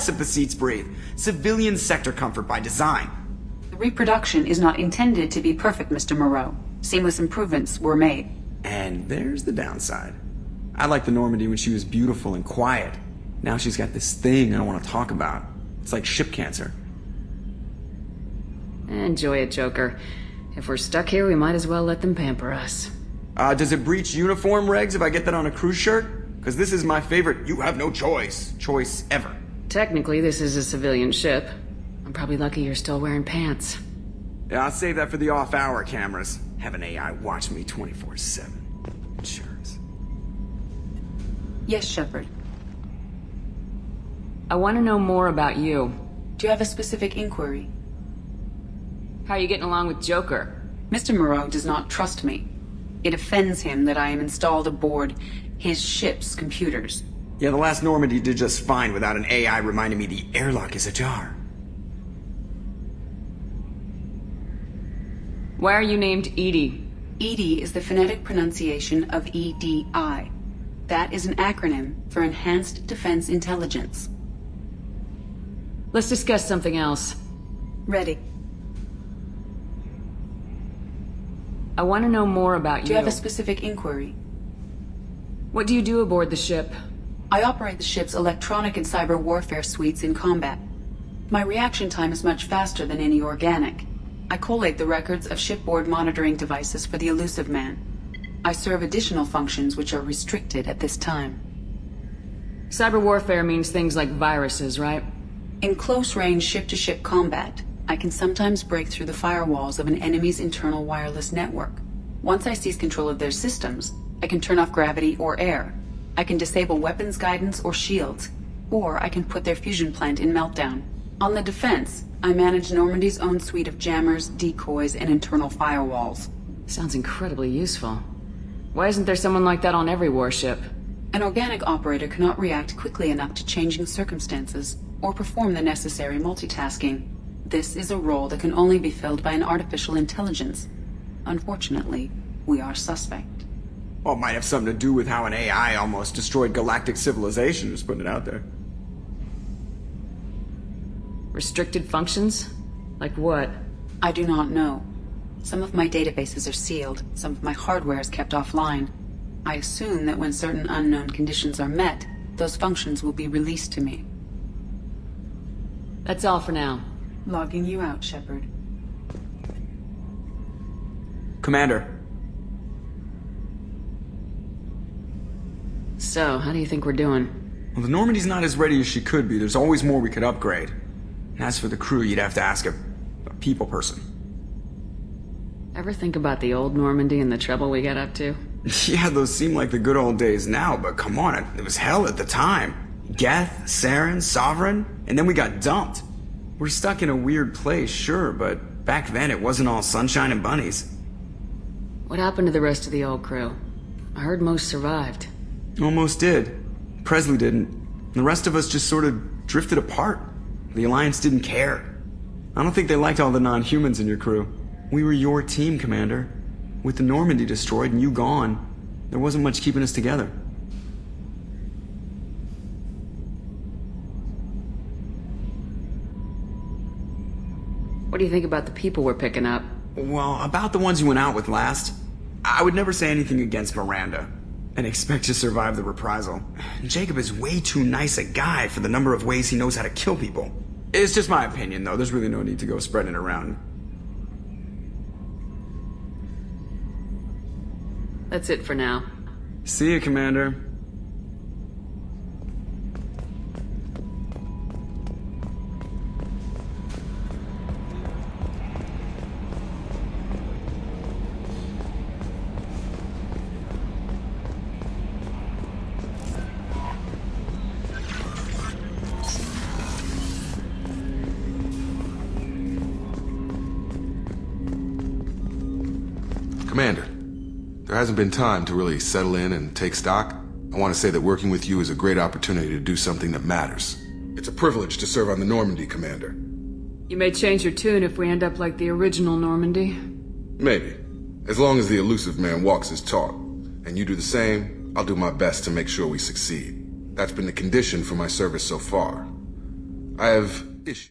rest of the seats breathe. Civilian sector comfort by design. The reproduction is not intended to be perfect, Mr. Moreau. Seamless improvements were made. And there's the downside. I liked the Normandy when she was beautiful and quiet. Now she's got this thing I don't want to talk about. It's like ship cancer. Enjoy it, Joker. If we're stuck here, we might as well let them pamper us. Does it breach uniform regs if I get that on a cruise shirt? Because this is my favorite you have no choice ever. Technically, this is a civilian ship. I'm probably lucky you're still wearing pants. Yeah, I'll save that for the off-hour cameras. Have an AI watch me 24/7. Insurance. Yes, Shepard. I want to know more about you. Do you have a specific inquiry? How are you getting along with Joker? Mr. Moreau does not trust me. It offends him that I am installed aboard his ship's computers. Yeah, the last Normandy did just fine without an AI reminding me the airlock is ajar. Why are you named Edie? EDI is the phonetic pronunciation of EDI. That is an acronym for Enhanced Defense Intelligence. Let's discuss something else. Ready. I want to know more about you. Do you have a specific inquiry? What do you do aboard the ship? I operate the ship's electronic and cyber warfare suites in combat. My reaction time is much faster than any organic. I collate the records of shipboard monitoring devices for the Elusive Man. I serve additional functions which are restricted at this time. Cyber warfare means things like viruses, right? In close-range ship-to-ship combat, I can sometimes break through the firewalls of an enemy's internal wireless network. Once I seize control of their systems, I can turn off gravity or air. I can disable weapons guidance or shields, or I can put their fusion plant in meltdown. On the defense, I manage Normandy's own suite of jammers, decoys, and internal firewalls. Sounds incredibly useful. Why isn't there someone like that on every warship? An organic operator cannot react quickly enough to changing circumstances, or perform the necessary multitasking. This is a role that can only be filled by an artificial intelligence. Unfortunately, we are suspect. Well, it might have something to do with how an AI almost destroyed galactic civilization, just putting it out there. Restricted functions? Like what? I do not know. Some of my databases are sealed, some of my hardware is kept offline. I assume that when certain unknown conditions are met, those functions will be released to me. That's all for now. Logging you out, Shepard. Commander. So, how do you think we're doing? Well, the Normandy's not as ready as she could be. There's always more we could upgrade. And as for the crew, you'd have to ask a people person. Ever think about the old Normandy and the trouble we got up to? Yeah, those seem like the good old days now, but come on, it was hell at the time. Geth, Saren, Sovereign, and then we got dumped. We're stuck in a weird place, sure, but back then it wasn't all sunshine and bunnies. What happened to the rest of the old crew? I heard most survived. Almost did. Presley didn't. The rest of us just sort of drifted apart. The Alliance didn't care. I don't think they liked all the non-humans in your crew. We were your team, Commander. With the Normandy destroyed and you gone, there wasn't much keeping us together. What do you think about the people we're picking up? Well, about the ones you went out with last, I would never say anything against Miranda and expect to survive the reprisal. Jacob is way too nice a guy for the number of ways he knows how to kill people. It's just my opinion, though. There's really no need to go spreading it around. That's it for now. See you, Commander. Commander, there hasn't been time to really settle in and take stock. I want to say that working with you is a great opportunity to do something that matters. It's a privilege to serve on the Normandy, Commander. You may change your tune if we end up like the original Normandy. Maybe. As long as the Elusive Man walks his talk, and you do the same, I'll do my best to make sure we succeed. That's been the condition for my service so far. I have